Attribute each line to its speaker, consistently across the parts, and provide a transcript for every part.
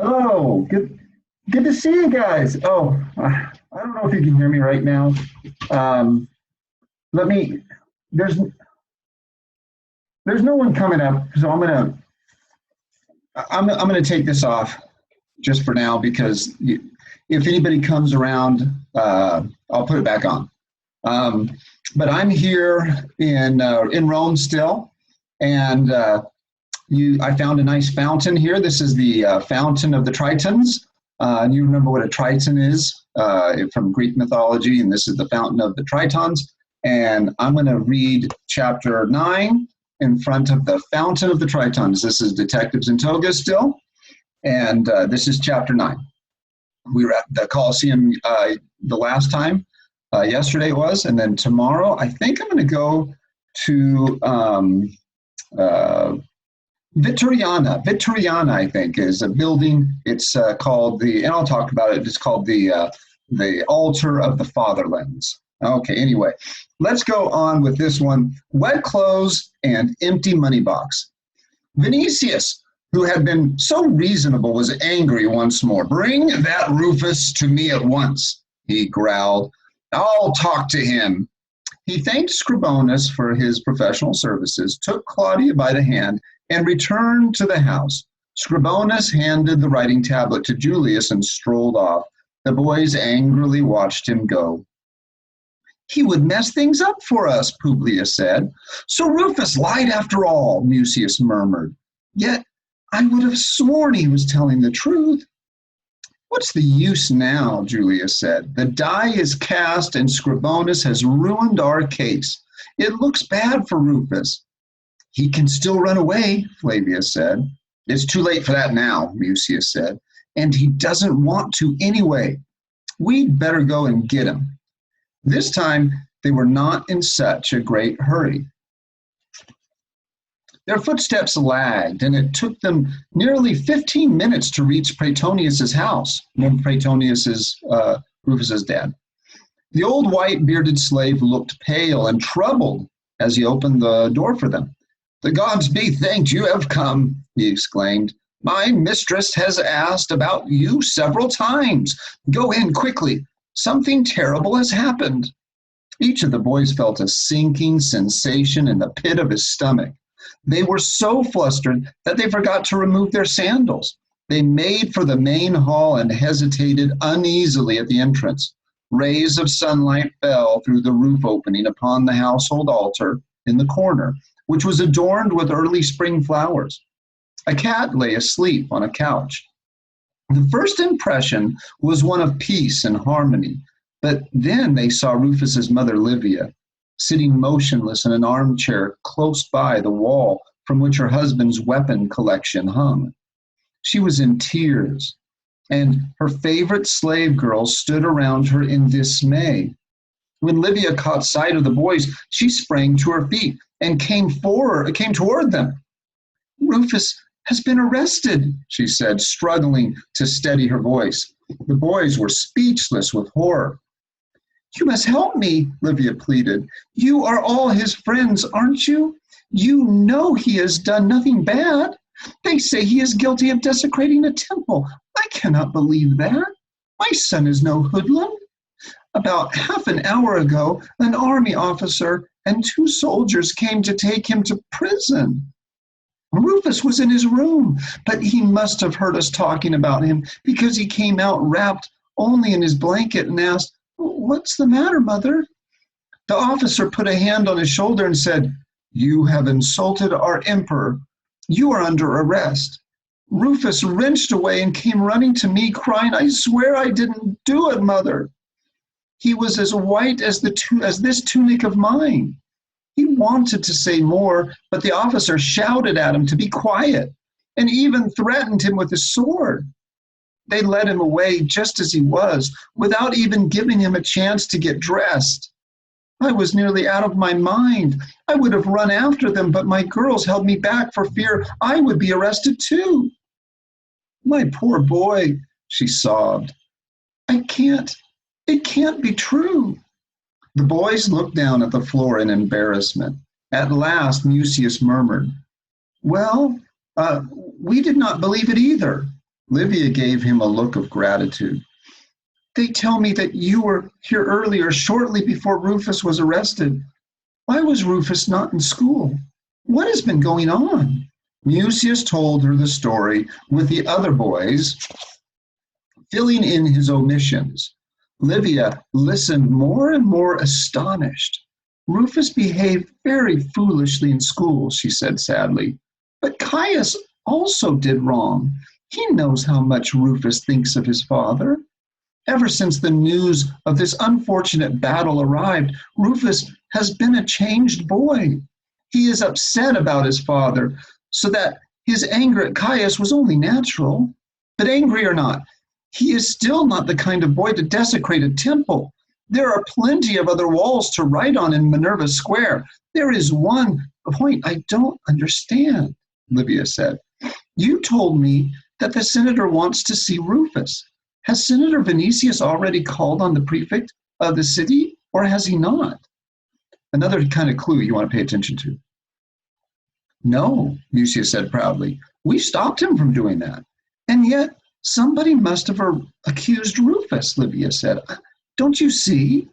Speaker 1: Hello, good to see you guys. I don't know if you can hear me right now. Um, let me. There's there's no one coming up, so I'm gonna take this off just for now because if anybody comes around, I'll put it back on. Um, but I'm here in Rome still, and I found a nice fountain here. This is the fountain of the Tritons. And you remember what a Triton is from Greek mythology, and this is the fountain of the Tritons. And I'm going to read chapter 9 in front of the fountain of the Tritons. This is Detectives in Togas still, and this is chapter 9. We were at the Colosseum the last time, yesterday it was, and then tomorrow I think I'm going to go to Vittoriana, I think, is a building. It's called and I'll talk about it. It's called the Altar of the Fatherlands. Okay, anyway, let's go on with this one. Wet clothes and empty money box. Vinicius, who had been so reasonable, was angry once more. "Bring that Rufus to me at once," he growled. "I'll talk to him." He thanked Scribonus for his professional services, took Claudia by the hand, and returned to the house. Scribonus handed the writing tablet to Julius and strolled off. The boys angrily watched him go. "He would mess things up for us," Publius said. "So Rufus lied after all," Mucius murmured. "Yet I would have sworn he was telling the truth." "What's the use now?" Julius said. "The die is cast and Scribonus has ruined our case. It looks bad for Rufus." "He can still run away," Flavius said. "It's too late for that now," Mucius said. "And he doesn't want to anyway. We'd better go and get him." This time, they were not in such a great hurry. Their footsteps lagged, and it took them nearly 15 minutes to reach Praetonius's house. Praetonius is Rufus's dad. The old white-bearded slave looked pale and troubled as he opened the door for them. "The gods be thanked you have come," he exclaimed. "My mistress has asked about you several times. Go in quickly. Something terrible has happened." Each of the boys felt a sinking sensation in the pit of his stomach. They were so flustered that they forgot to remove their sandals. They made for the main hall and hesitated uneasily at the entrance. Rays of sunlight fell through the roof opening upon the household altar in the corner, which was adorned with early spring flowers. A cat lay asleep on a couch. The first impression was one of peace and harmony, but then they saw Rufus's mother, Livia, sitting motionless in an armchair close by the wall from which her husband's weapon collection hung. She was in tears, and her favorite slave girls stood around her in dismay. When Livia caught sight of the boys, she sprang to her feet and came toward them. "Rufus has been arrested," she said, struggling to steady her voice. The boys were speechless with horror. "You must help me," Livia pleaded. "You are all his friends, aren't you? You know he has done nothing bad. They say he is guilty of desecrating a temple. I cannot believe that. My son is no hoodlum. About half an hour ago, an army officer and 2 soldiers came to take him to prison. Rufus was in his room, but he must have heard us talking about him because he came out wrapped only in his blanket and asked, 'What's the matter, Mother?' The officer put a hand on his shoulder and said, 'You have insulted our emperor. You are under arrest.' Rufus wrenched away and came running to me, crying, 'I swear I didn't do it, Mother.' He was as white as this tunic of mine." He wanted to say more, but the officer shouted at him to be quiet and even threatened him with his sword. They led him away just as he was, without even giving him a chance to get dressed. I was nearly out of my mind. I would have run after them, but my girls held me back for fear I would be arrested too." "My poor boy," she sobbed. It can't be true." The boys looked down at the floor in embarrassment. At last, Mucius murmured, "Well, we did not believe it either." Livia gave him a look of gratitude. They tell me that you were here earlier, shortly before Rufus was arrested. Why was Rufus not in school? What has been going on? Mucius told her the story, with the other boys filling in his omissions. Livia listened more and more astonished. Rufus behaved very foolishly in school, she said sadly. But Caius also did wrong. He knows how much Rufus thinks of his father. Ever since the news of this unfortunate battle arrived, Rufus has been a changed boy. He is upset about his father, so that his anger at Caius was only natural. But angry or not, he is still not the kind of boy to desecrate a temple. There are plenty of other walls to write on in Minerva Square. There is one point I don't understand, Livia said. You told me that the senator wants to see Rufus. Has Senator Vinicius already called on the prefect of the city, or has he not? Another kind of clue you want to pay attention to. No, Mucius said proudly. We stopped him from doing that. And yet, somebody must have accused Rufus, Livia said. Don't you see?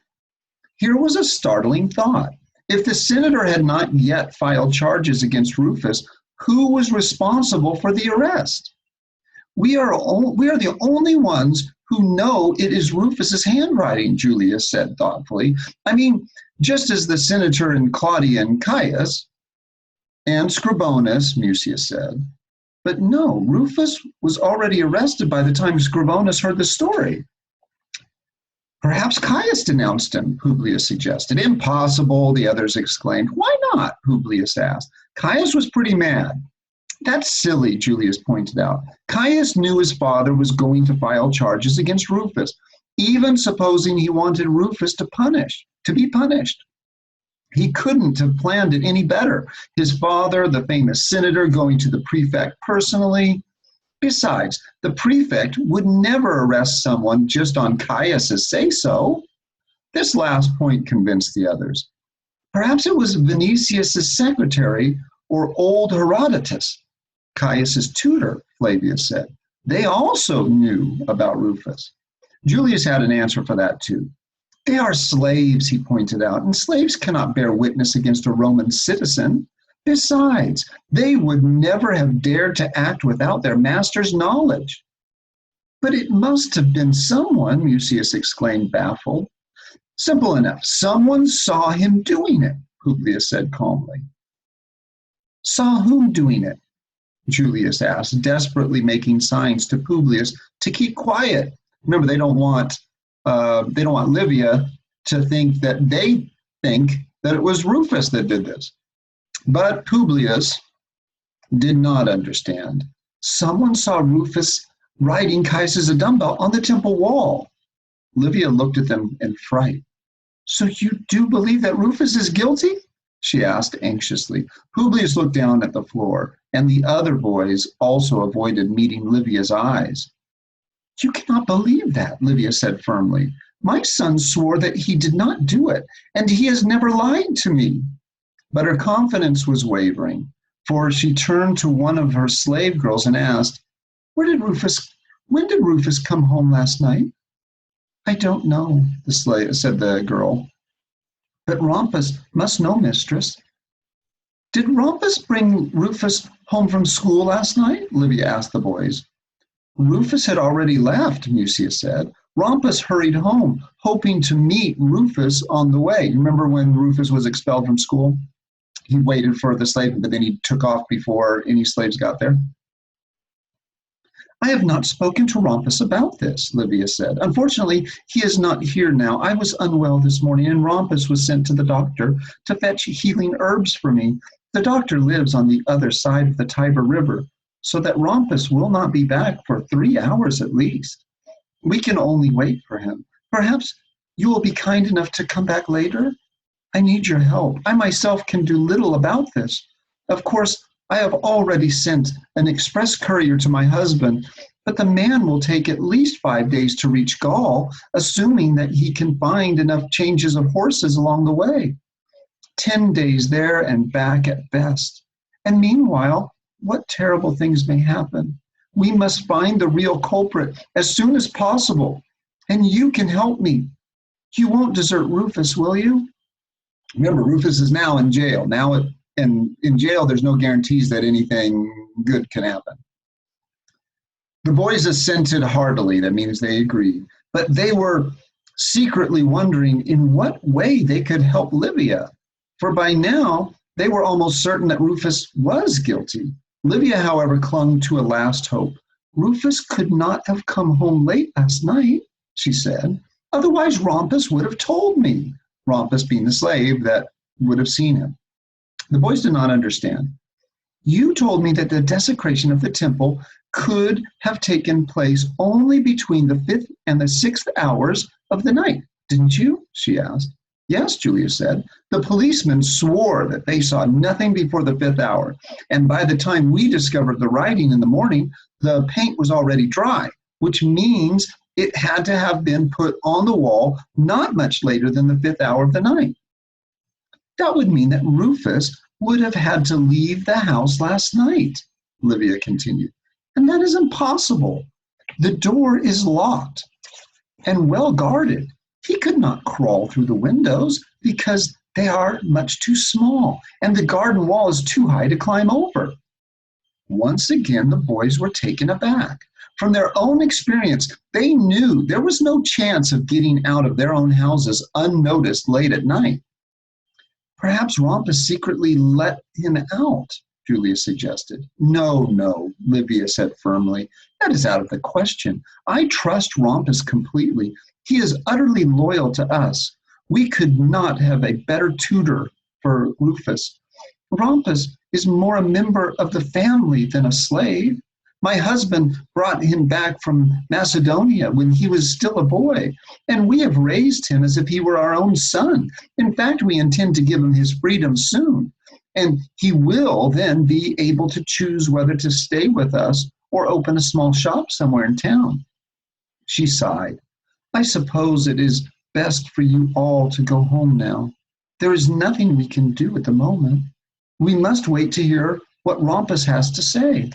Speaker 1: Here was a startling thought. If the senator had not yet filed charges against Rufus, who was responsible for the arrest? We are the only ones who know it is Rufus's handwriting, Julius said thoughtfully. I mean, just as the senator and Claudia and Caius and Scribonus, Mucius said. But no, Rufus was already arrested by the time Scribonus heard the story. Perhaps Caius denounced him, Publius suggested. Impossible, the others exclaimed. Why not? Publius asked. Caius was pretty mad. That's silly, Julius pointed out. Caius knew his father was going to file charges against Rufus, even supposing he wanted Rufus to be punished. He couldn't have planned it any better. His father, the famous senator, going to the prefect personally. Besides, the prefect would never arrest someone just on Caius's say-so. This last point convinced the others. Perhaps it was Vinicius's secretary or old Herodotus, Caius's tutor, Flavius said. They also knew about Rufus. Julius had an answer for that too. They are slaves, he pointed out, and slaves cannot bear witness against a Roman citizen. Besides, they would never have dared to act without their master's knowledge. But it must have been someone, Mucius exclaimed, baffled. Simple enough. Someone saw him doing it, Publius said calmly. Saw whom doing it? Julius asked, desperately making signs to Publius to keep quiet. Remember, they don't want Livia to think that it was Rufus that did this. But Publius did not understand. Someone saw Rufus riding Caius's dumbbell on the temple wall. Livia looked at them in fright. So you do believe that Rufus is guilty? She asked anxiously. Publius looked down at the floor, and the other boys also avoided meeting Livia's eyes. You cannot believe that, Livia said firmly. My son swore that he did not do it, and he has never lied to me. But her confidence was wavering, for she turned to one of her slave girls and asked, when did Rufus come home last night? I don't know, said the girl. But Rompus must know, mistress. Did Rompus bring Rufus home from school last night? Livia asked the boys. Rufus had already left, Mucius said. Rompus hurried home, hoping to meet Rufus on the way. You remember when Rufus was expelled from school? He waited for the slave, but then he took off before any slaves got there. I have not spoken to Rompus about this, Livia said. Unfortunately, he is not here now. I was unwell this morning, and Rompus was sent to the doctor to fetch healing herbs for me. The doctor lives on the other side of the Tiber River, so that Rompus will not be back for 3 hours at least. We can only wait for him. Perhaps you will be kind enough to come back later? I need your help. I myself can do little about this. Of course, I have already sent an express courier to my husband, but the man will take at least 5 days to reach Gaul, assuming that he can find enough changes of horses along the way. 10 days there and back at best. And meanwhile, what terrible things may happen. We must find the real culprit as soon as possible. And you can help me. You won't desert Rufus, will you? Remember, Rufus is now in jail. And in jail, there's no guarantees that anything good can happen. The boys assented heartily. That means they agreed. But they were secretly wondering in what way they could help Livia. For by now, they were almost certain that Rufus was guilty. Livia, however, clung to a last hope. Rufus could not have come home late last night, she said. Otherwise, Rompus would have told me. Rompus being the slave that would have seen him. The boys did not understand. You told me that the desecration of the temple could have taken place only between the 5th and the 6th hours of the night, didn't you? She asked. Yes, Julia said. The policemen swore that they saw nothing before the 5th hour, and by the time we discovered the writing in the morning, the paint was already dry, which means it had to have been put on the wall not much later than the 5th hour of the night. That would mean that Rufus would have had to leave the house last night, Livia continued. And that is impossible. The door is locked and well guarded. He could not crawl through the windows because they are much too small, and the garden wall is too high to climb over. Once again, the boys were taken aback. From their own experience, they knew there was no chance of getting out of their own houses unnoticed late at night. Perhaps Rompus secretly let him out, Julia suggested. No, Livia said firmly. That is out of the question. I trust Rompus completely. He is utterly loyal to us. We could not have a better tutor for Rufus. Rompus is more a member of the family than a slave. My husband brought him back from Macedonia when he was still a boy, and we have raised him as if he were our own son. In fact, we intend to give him his freedom soon, and he will then be able to choose whether to stay with us or open a small shop somewhere in town. She sighed. I suppose it is best for you all to go home now. There is nothing we can do at the moment. We must wait to hear what Rompus has to say.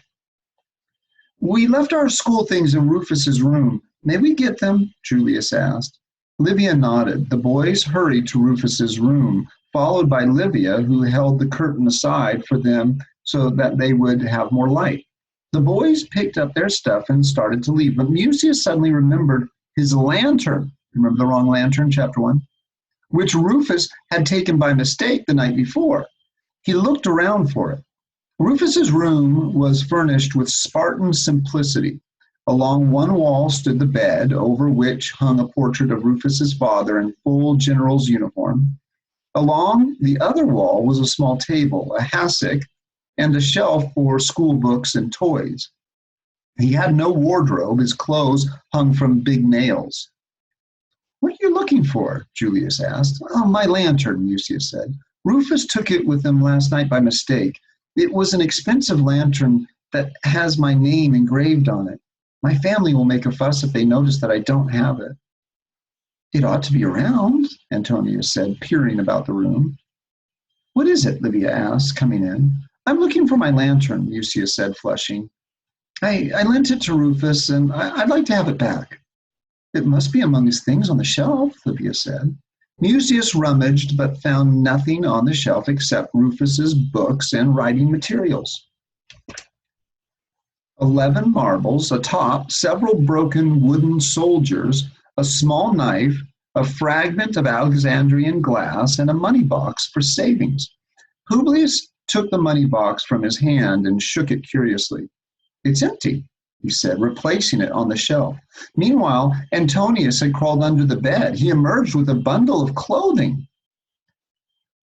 Speaker 1: We left our school things in Rufus's room. May we get them? Julius asked. Livia nodded. The boys hurried to Rufus's room, followed by Livia, who held the curtain aside for them so that they would have more light. The boys picked up their stuff and started to leave, but Mucius suddenly remembered his lantern. Remember the wrong lantern, chapter 1? Which Rufus had taken by mistake the night before. He looked around for it. Rufus's room was furnished with Spartan simplicity. Along one wall stood the bed, over which hung a portrait of Rufus's father in full general's uniform. Along the other wall was a small table, a hassock, and a shelf for school books and toys. He had no wardrobe. His clothes hung from big nails. What are you looking for? Julius asked. Oh, my lantern, Mucius said. Rufus took it with him last night by mistake. It was an expensive lantern that has my name engraved on it. My family will make a fuss if they notice that I don't have it. It ought to be around, Antonius said, peering about the room. What is it? Livia asked, coming in. I'm looking for my lantern, Mucius said, flushing. I lent it to Rufus, and I'd like to have it back. It must be among his things on the shelf, Livia said. Mucius rummaged, but found nothing on the shelf except Rufus's books and writing materials. 11 marbles, a top, several broken wooden soldiers, a small knife, a fragment of Alexandrian glass, and a money box for savings. Publius took the money box from his hand and shook it curiously. It's empty, he said, replacing it on the shelf. Meanwhile, Antonius had crawled under the bed. He emerged with a bundle of clothing.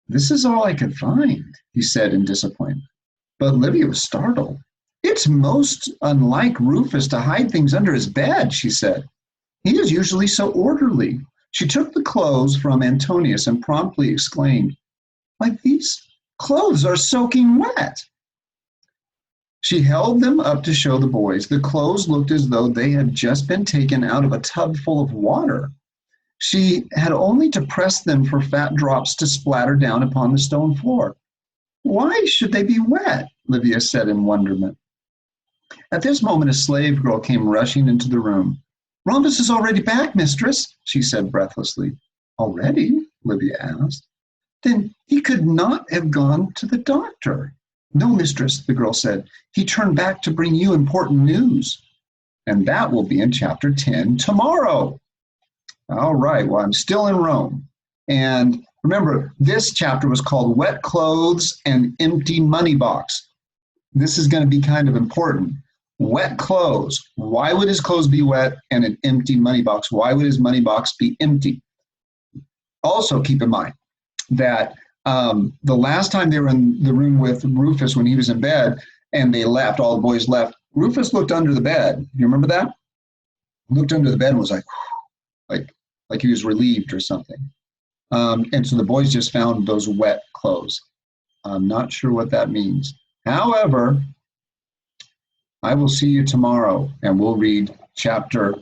Speaker 1: This is all I could find, he said in disappointment. But Livia was startled. It's most unlike Rufus to hide things under his bed, she said. He is usually so orderly. She took the clothes from Antonius and promptly exclaimed, "Why, these clothes are soaking wet." She held them up to show the boys. The clothes looked as though they had just been taken out of a tub full of water. She had only to press them for fat drops to splatter down upon the stone floor. Why should they be wet? Livia said in wonderment. At this moment, a slave girl came rushing into the room. Rhombus is already back, mistress, she said breathlessly. Already? Livia asked. Then he could not have gone to the doctor. No, mistress, the girl said. He turned back to bring you important news. And that will be in chapter 10 tomorrow. All right, well, I'm still in Rome. And remember, this chapter was called Wet Clothes and Empty Money Box. This is going to be kind of important. Wet clothes. Why would his clothes be wet? And an empty money box. Why would his money box be empty? Also, keep in mind that the last time they were in the room with Rufus when he was in bed and they left, all the boys left, Rufus looked under the bed. You remember that? Looked under the bed and was like he was relieved or something. And so the boys just found those wet clothes. I'm not sure what that means. However, I will see you tomorrow and we'll read chapter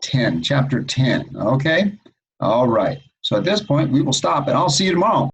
Speaker 1: 10. Chapter 10, okay? All right. So at this point, we will stop and I'll see you tomorrow.